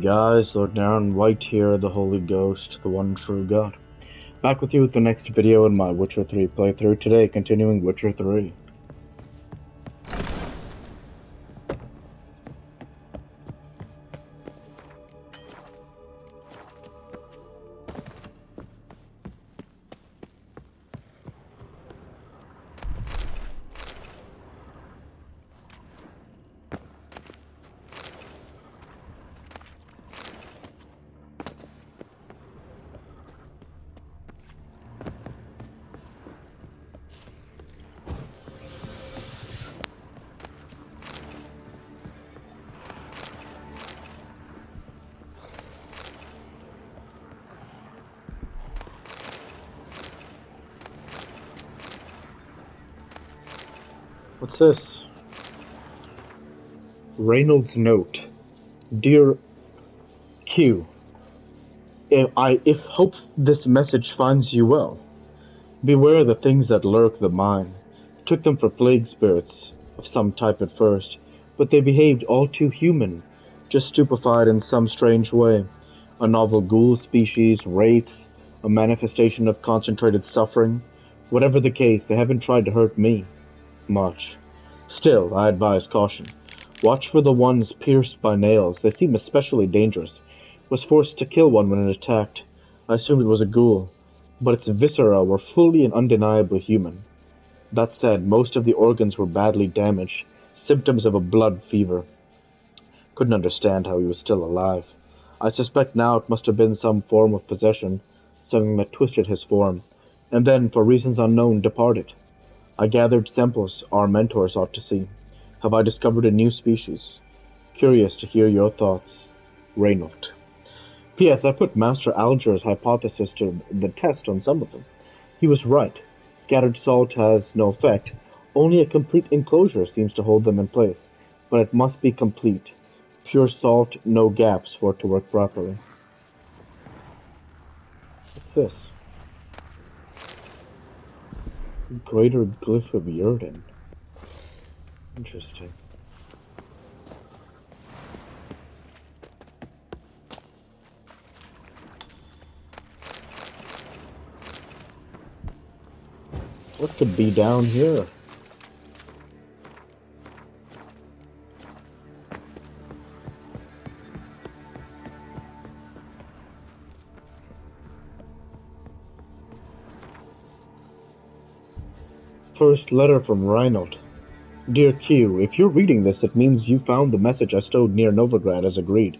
Guys, Lord Naren White here, the Holy Ghost, the one true God. Back with you with the next video in my Witcher 3 playthrough today, continuing Witcher 3. What's this? Reynolds note. Dear Q, if hope this message finds you well, beware the things that lurk the mind. Took them for plague spirits of some type at first, but they behaved all too human, just stupefied in some strange way. A novel ghoul species, wraiths, a manifestation of concentrated suffering. Whatever the case, they haven't tried to hurt me much. Still, I advise caution. Watch for the ones pierced by nails. They seem especially dangerous. Was forced to kill one when it attacked. I assumed it was a ghoul, but its viscera were fully and undeniably human. That said, most of the organs were badly damaged, symptoms of a blood fever. Couldn't understand how he was still alive. I suspect now it must have been some form of possession, something that twisted his form, and then, for reasons unknown, departed. I gathered samples our mentors ought to see. Have I discovered a new species? Curious to hear your thoughts. Reynold. P.S. I put Master Alger's hypothesis to the test on some of them. He was right. Scattered salt has no effect. Only a complete enclosure seems to hold them in place. But it must be complete. Pure salt, no gaps for it to work properly. What's this? Greater Glyph of Yurden. Interesting. What could be down here? First letter from Reinhold. Dear Q, if you're reading this, it means you found the message I stowed near Novigrad as agreed.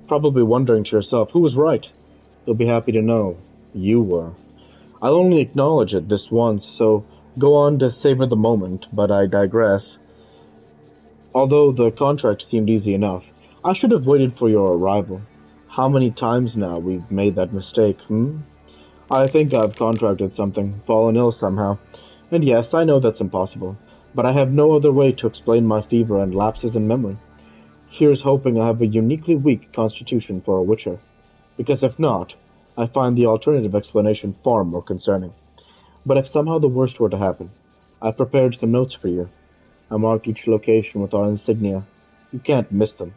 Probably wondering to yourself, who was right? You'll be happy to know. You were. I'll only acknowledge it this once, so go on to savor the moment, but I digress. Although the contract seemed easy enough, I should have waited for your arrival. How many times now we've made that mistake, I think I've contracted something, fallen ill somehow. And yes, I know that's impossible, but I have no other way to explain my fever and lapses in memory. Here's hoping I have a uniquely weak constitution for a witcher, because if not, I find the alternative explanation far more concerning. But if somehow the worst were to happen, I've prepared some notes for you. I mark each location with our insignia. You can't miss them.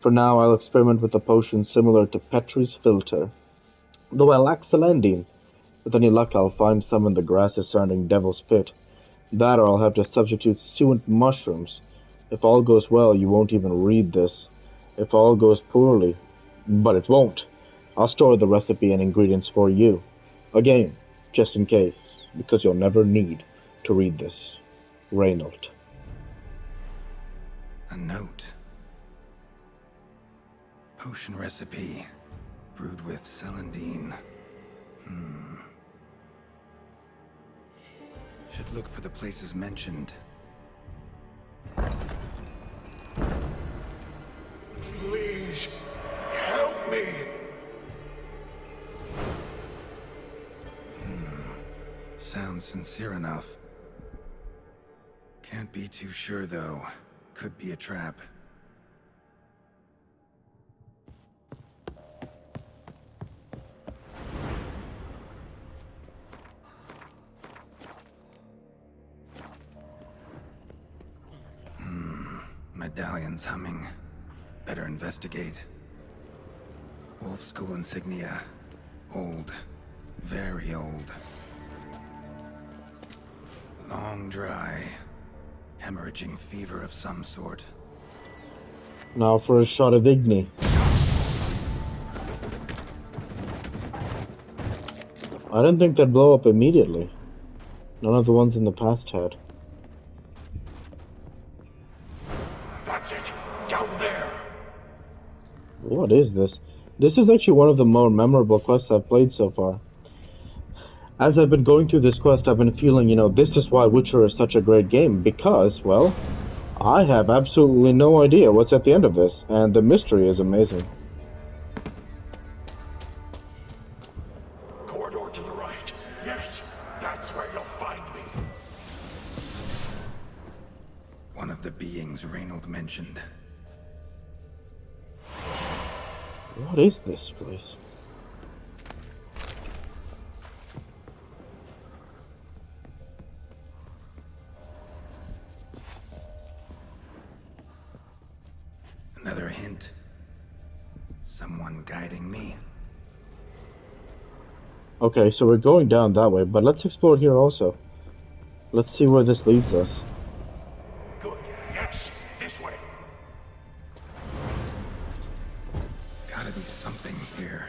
For now, I'll experiment with a potion similar to Petrie's Filter, though I lack celandine. With any luck, I'll find some in the grasses surrounding Devil's Pit. That or I'll have to substitute suent mushrooms. If all goes well, you won't even read this. If all goes poorly, but it won't, I'll store the recipe and ingredients for you. Again, just in case, because you'll never need to read this. Reynold. A note. Potion recipe. Brewed with celandine. Should look for the places mentioned. Please, help me! Sounds sincere enough. Can't be too sure, though. Could be a trap. Medallion's humming. Better investigate. Wolf School insignia. Old. Very old. Long dry. Hemorrhaging fever of some sort. Now for a shot of Igni. I didn't think they'd blow up immediately. None of the ones in the past had. That's it. Down there. What is this? This is actually one of the more memorable quests I've played so far. As I've been going through this quest, I've been feeling, this is why Witcher is such a great game. Because, well, I have absolutely no idea what's at the end of this, and the mystery is amazing. Corridor to the right. Yes, that's where you'll find me. One of the beings Reynold mentioned. What is this place? Another hint. Someone guiding me. Okay, so we're going down that way, but let's explore here also. Let's see where this leads us. Good. Yes, this way. Gotta be something here.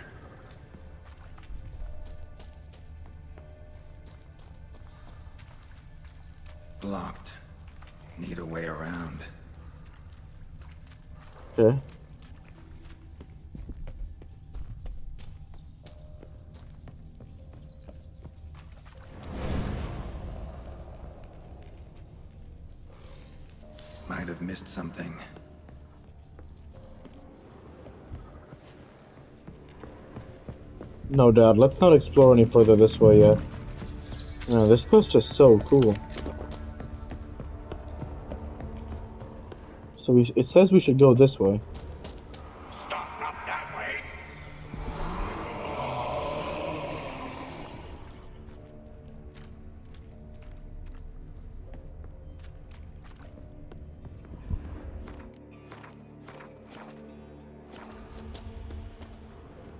Blocked. Need a way around. Okay. Might have missed something. No doubt. Let's not explore any further this way yet. No, this quest is so cool. So it says we should go this way. Stop, not that way.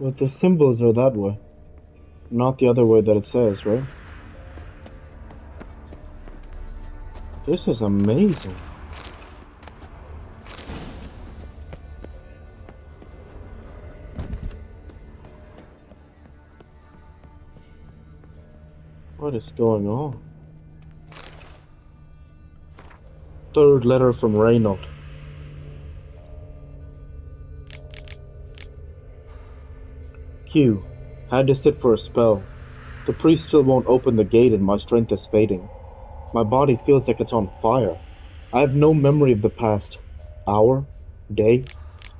But the symbols are that way. Not the other way that it says, right? This is amazing. What is going on? Third letter from Reynold. Q. Had to sit for a spell. The priest still won't open the gate and my strength is fading. My body feels like it's on fire. I have no memory of the past. Hour? Day?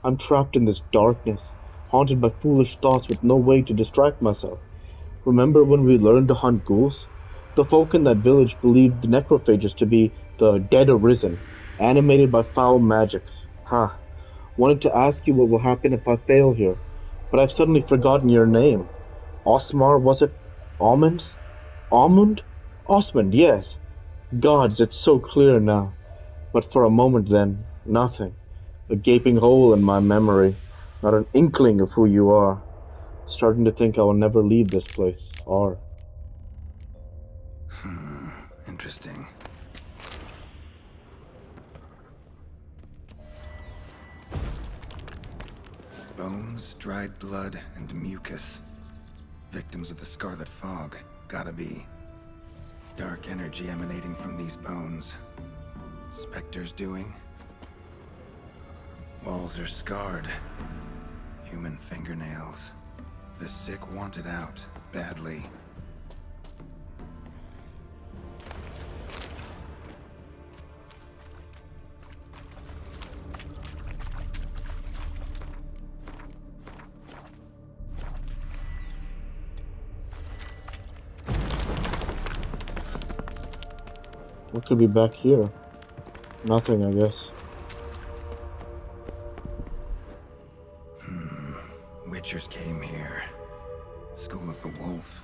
I'm trapped in this darkness, haunted by foolish thoughts with no way to distract myself. Remember when we learned to hunt ghouls? The folk in that village believed the necrophages to be the dead arisen, animated by foul magics. Ha. Wanted to ask you what will happen if I fail here, but I've suddenly forgotten your name. Osmar, was it? Almond? Almond? Osmond, yes. Gods, it's so clear now. But for a moment then, nothing. A gaping hole in my memory. Not an inkling of who you are. Starting to think I will never leave this place, or... Interesting. Bones, dried blood, and mucus. Victims of the Scarlet Fog. Gotta be. Dark energy emanating from these bones. Specters doing? Walls are scarred. Human fingernails. The sick want it out, badly. What could be back here? Nothing, I guess. Witchers came here. School of the Wolf.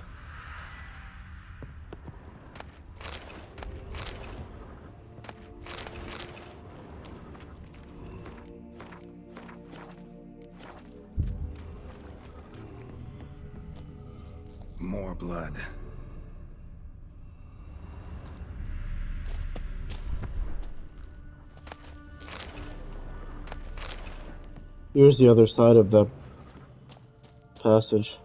More blood. Here's the other side of that passage.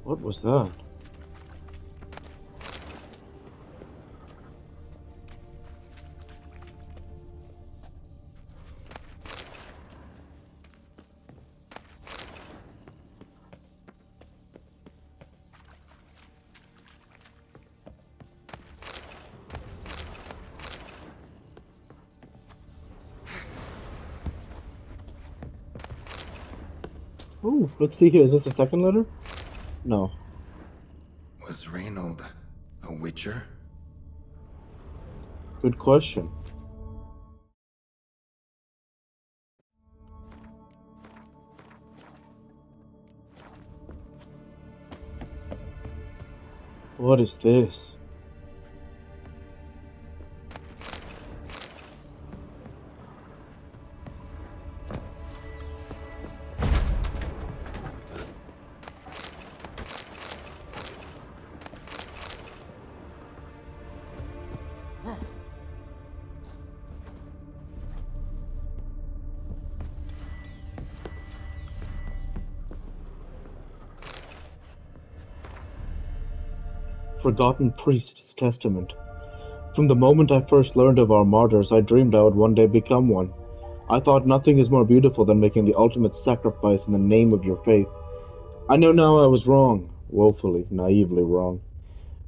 What was that? Oh, let's see here. Is this the second letter? No. Was Reynold a witcher? Good question. What is this? Forgotten Priest's Testament. From the moment I first learned of our martyrs, I dreamed I would one day become one. I thought nothing is more beautiful than making the ultimate sacrifice in the name of your faith. I know now I was wrong, woefully, naively wrong.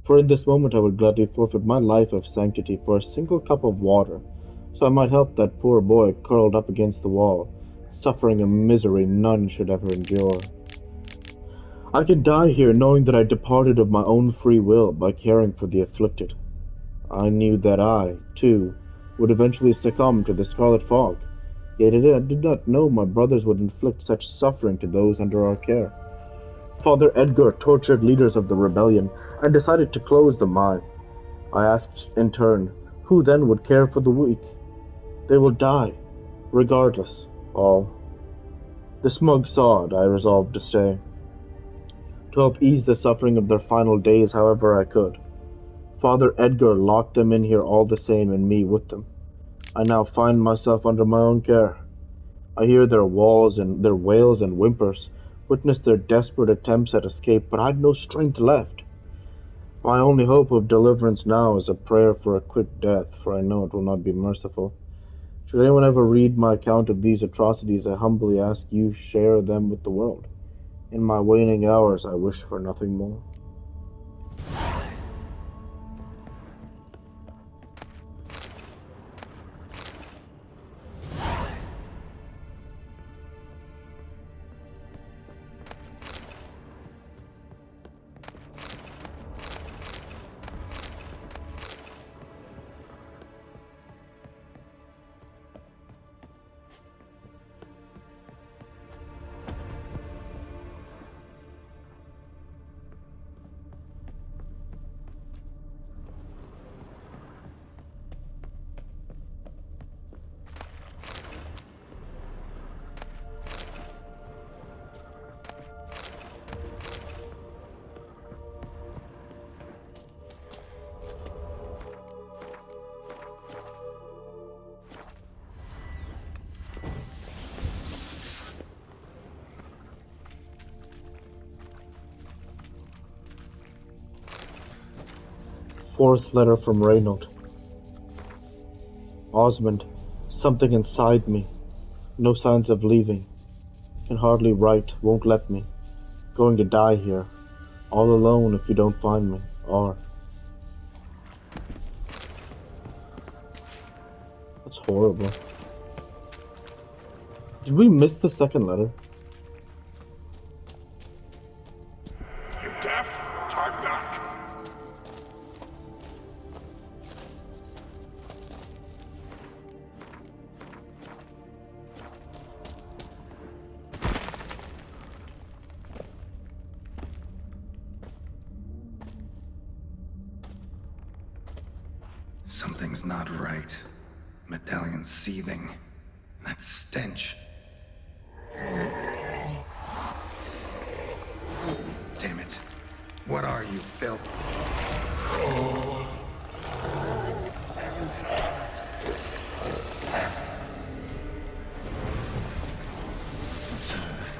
For in this moment I would gladly forfeit my life of sanctity for a single cup of water, so I might help that poor boy curled up against the wall, suffering a misery none should ever endure. I can die here knowing that I departed of my own free will by caring for the afflicted. I knew that I, too, would eventually succumb to the scarlet fog, yet I did not know my brothers would inflict such suffering to those under our care. Father Edgar tortured leaders of the rebellion and decided to close the mine. I asked in turn, who then would care for the weak? They will die, regardless, all. The smug sod, I resolved to stay, to help ease the suffering of their final days however I could. Father Edgar locked them in here all the same and me with them. I now find myself under my own care. I hear their wails and whimpers, witness their desperate attempts at escape, but I've no strength left. My only hope of deliverance now is a prayer for a quick death, for I know it will not be merciful. Should anyone ever read my account of these atrocities, I humbly ask you share them with the world. In my waning hours, I wish for nothing more. Fourth letter from Reynold. Osmond, something inside me. No signs of leaving. Can hardly write, won't let me. Going to die here. All alone if you don't find me. R. That's horrible. Did we miss the second letter? You deaf? Turn back! Something's not right. Medallion seething. That stench. Damn it. What are you, filth?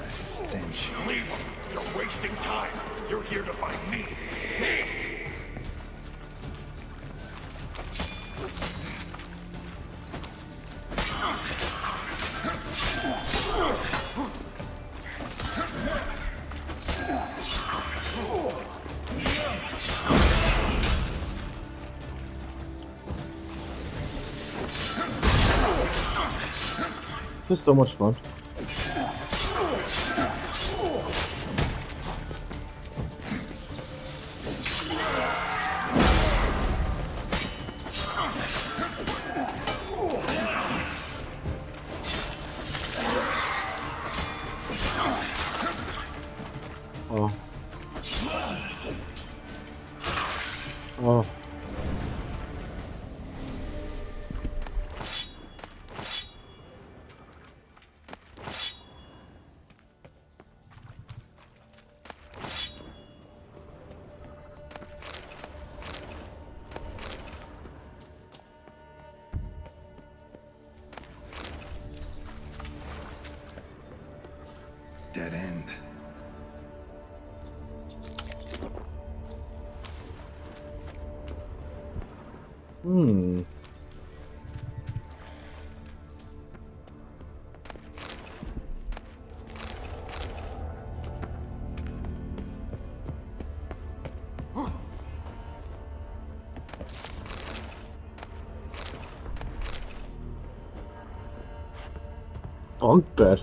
Stench. Leave him. You're wasting time. You're here to find me. Me! This is so much fun. Oh. Oh. Dead end. Hmm. Bunk bed.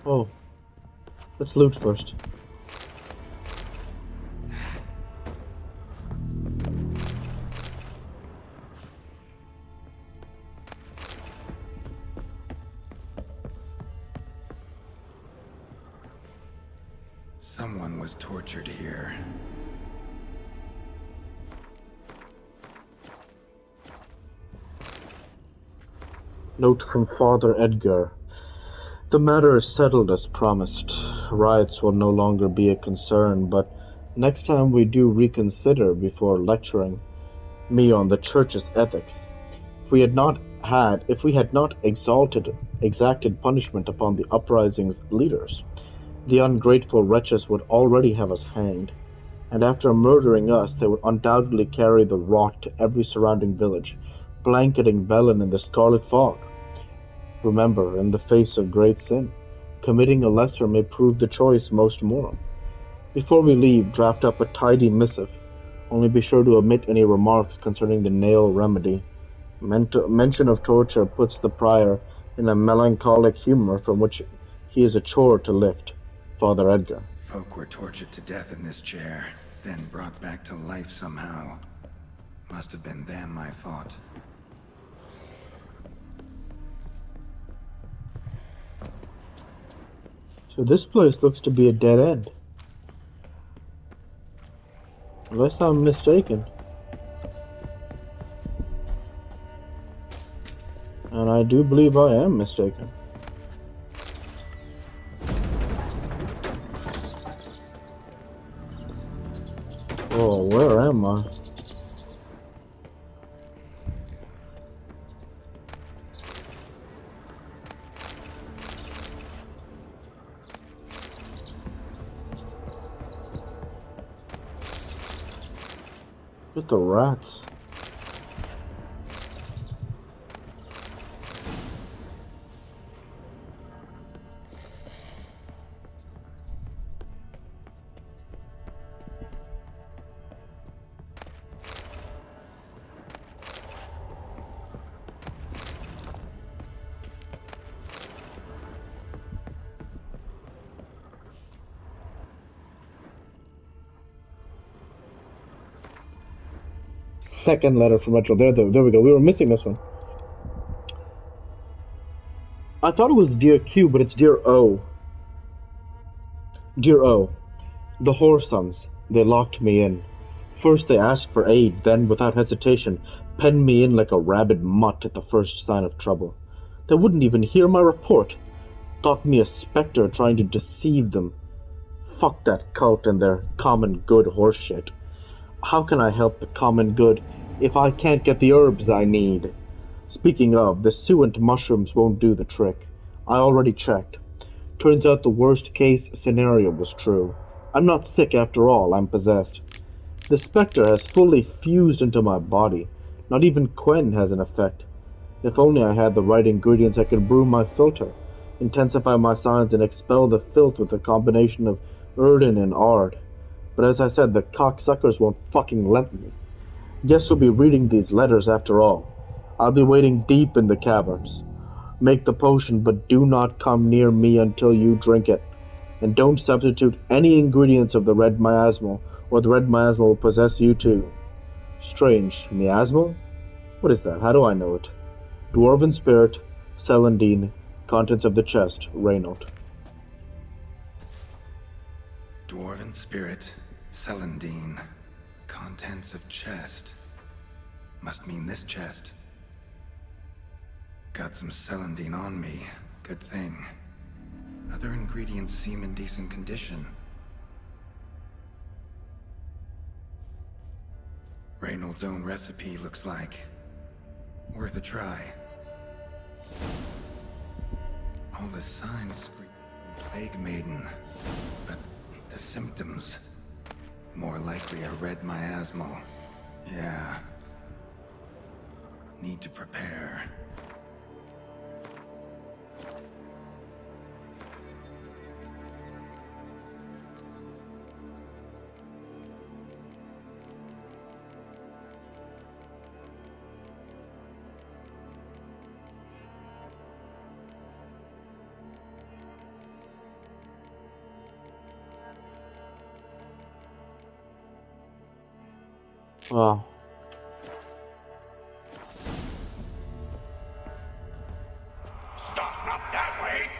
Oh. Let's loot first. Someone was tortured here. Note from Father Edgar. The matter is settled as promised. Riots will no longer be a concern, but next time we do reconsider before lecturing me on the church's ethics. If we had not exacted punishment upon the uprising's leaders, the ungrateful wretches would already have us hanged, and after murdering us, they would undoubtedly carry the rot to every surrounding village, blanketing Velen in the scarlet fog. Remember, in the face of great sin, committing a lesser may prove the choice most moral. Before we leave, draft up a tidy missive. Only be sure to omit any remarks concerning the nail remedy. Mention of torture puts the prior in a melancholic humor from which he is a chore to lift. Father Edgar. Folk were tortured to death in this chair, then brought back to life somehow. Must have been them I fought. So this place looks to be a dead end. Unless I'm mistaken. And I do believe I am mistaken. Oh, where am I? Just the rats. second letter from Metro. There we go. We were missing this one. I thought it was Dear Q, but it's Dear O. Dear O. The Whoresons. They locked me in. First they asked for aid, then, without hesitation, penned me in like a rabid mutt at the first sign of trouble. They wouldn't even hear my report. Thought me a spectre trying to deceive them. Fuck that cult and their common good horseshit. How can I help the common good if I can't get the herbs I need? Speaking of, the suent mushrooms won't do the trick. I already checked. Turns out the worst case scenario was true. I'm not sick after all, I'm possessed. The spectre has fully fused into my body. Not even Quen has an effect. If only I had the right ingredients, I could brew my filter, intensify my signs, and expel the filth with a combination of Erden and Ard. But as I said, the cocksuckers won't fucking let me. Guess we'll be reading these letters after all. I'll be waiting deep in the caverns. Make the potion, but do not come near me until you drink it. And don't substitute any ingredients of the red miasmal, or the red miasmal will possess you too. Strange. Miasmal? What is that? How do I know it? Dwarven spirit, Celandine, contents of the chest, Reynold. Dwarven spirit, Celandine, contents of chest. Must mean this chest. Got some Celandine on me. Good thing. Other ingredients seem in decent condition. Reynold's own recipe looks like. Worth a try. All the signs scream Plague Maiden, but the symptoms, more likely a red miasmal. Yeah. Need to prepare. Wow. Stop, not that way!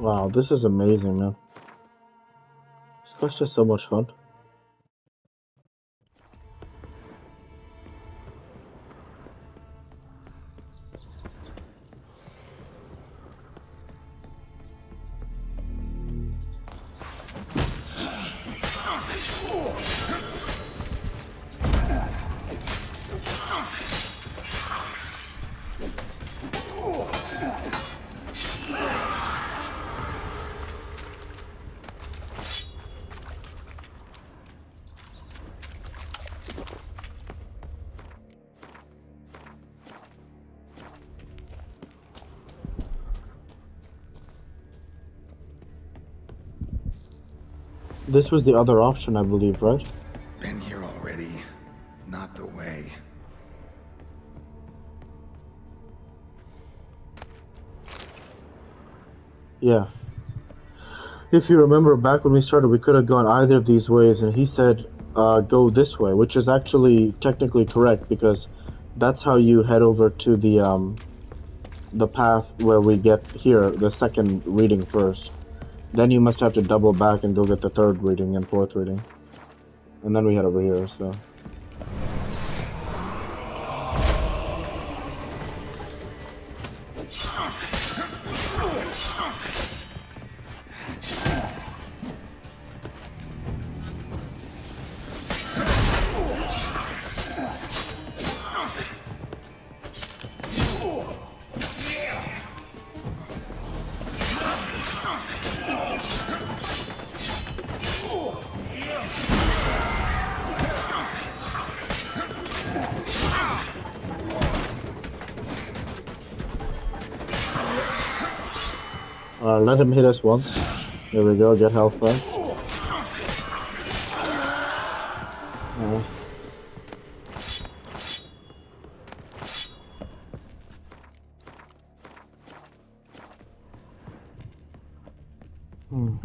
Wow, this is amazing, man. This was just so much fun. This was the other option, I believe, right? Been here already. Not the way. Yeah. If you remember back when we started, we could have gone either of these ways, and he said, go this way, which is actually technically correct, because that's how you head over to the path where we get here, the second reading first. Then you must have to double back and go get the third reading and fourth reading. And then we head over here, so... let him hit us once. There we go, get health back. Yes. Hmm.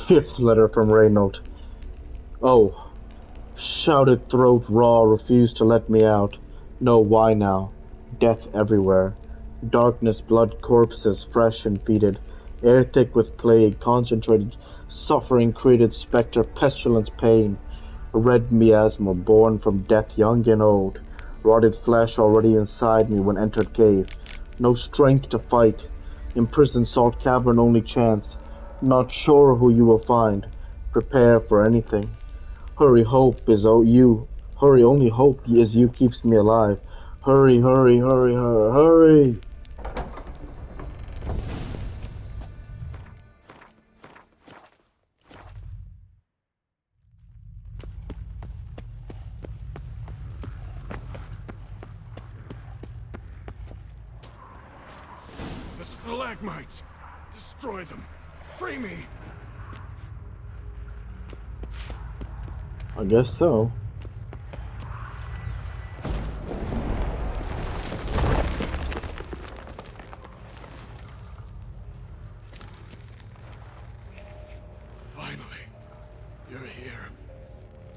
Fifth letter from Reynold. Oh, shouted throat raw, refused to let me out. No, why now? Death everywhere. Darkness, blood, corpses, fresh and fetid. Air thick with plague, concentrated suffering created spectre, pestilence, pain. A red miasma, born from death young and old. Rotted flesh already inside me when entered cave. No strength to fight. Imprisoned salt cavern only chance. Not sure who you will find. Prepare for anything. Hurry, hope is you. Hurry, only hope is you keeps me alive. Hurry, hurry, hurry, hurry, hurry. The stalagmites! Destroy them! Free me! I guess so. Finally, you're here.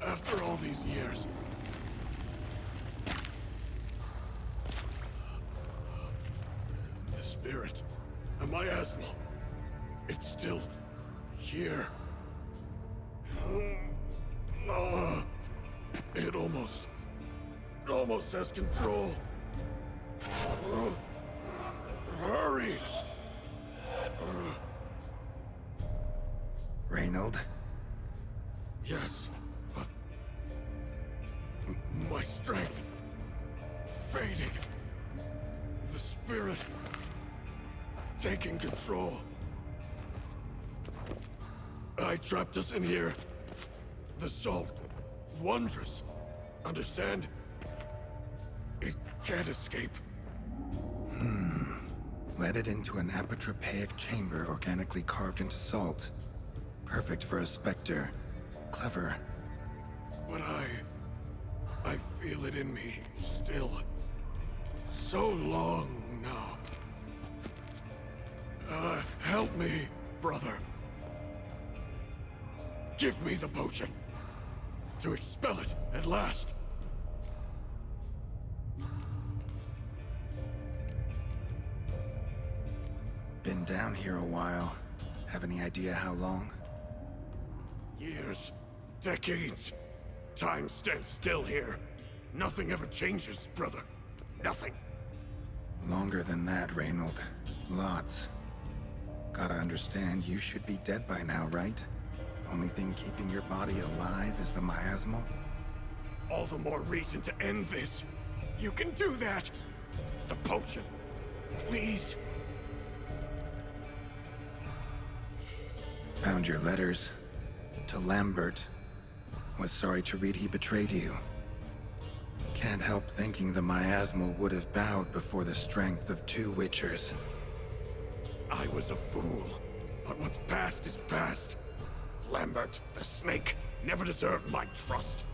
After all these years. The spirit, a miasmal. It's still here. It almost has control. Hurry! Reynold? Yes, but my strength fading. The spirit taking control. I trapped us in here. The salt, wondrous. Understand? It can't escape. Led it into an apotropaic chamber organically carved into salt. Perfect for a specter. Clever. But I feel it in me still. So long now. Help me, brother. Give me the potion. To expel it at last. Been down here a while. Have any idea how long? Years. Decades. Time stands still here. Nothing ever changes, brother. Nothing. Longer than that, Reynold. Lots. Gotta understand, you should be dead by now, right? Only thing keeping your body alive is the miasmal? All the more reason to end this. You can do that. The potion. Please. Found your letters. To Lambert. Was sorry to read he betrayed you. Can't help thinking the miasmal would have bowed before the strength of two Witchers. I was a fool. But what's past is past. Lambert, the snake, never deserved my trust.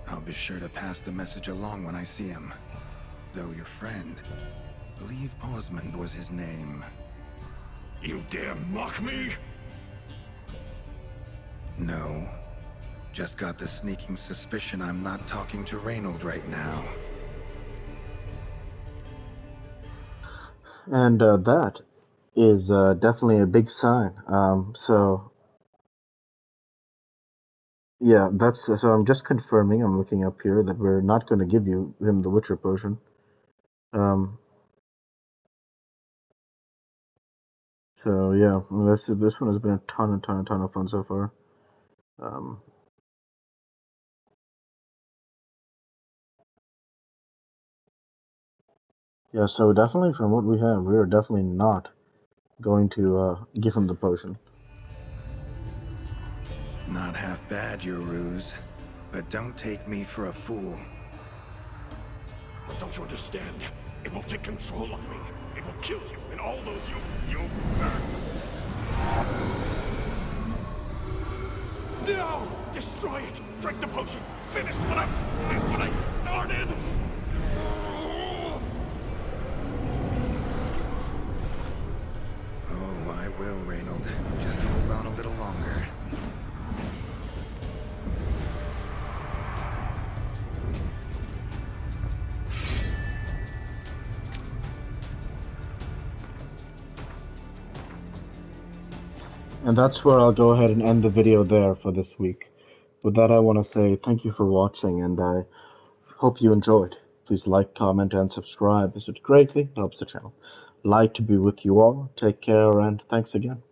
I'll be sure to pass the message along when I see him. Though your friend, believe Osmond was his name. You dare mock me? No. Just got the sneaking suspicion I'm not talking to Reynold right now. And that is definitely a big sign. So yeah, that's so. I'm just confirming. I'm looking up here that we're not going to give him the Witcher potion. Um, so yeah, well, this one has been a ton of fun so far. Um, Yeah, so definitely from what we have, we are definitely not going to give him the potion. Not half bad, your ruse. But don't take me for a fool. Don't you understand? It will take control of me. It will kill you and all those you... No! Destroy it! Drink the potion! Finish what I started! Oh, I will, Reynold. Just hold on a little longer. And that's where I'll go ahead and end the video there for this week. With that, I want to say thank you for watching, and I hope you enjoyed. Please like, comment, and subscribe, as it greatly helps the channel. Like to be with you all. Take care, and thanks again.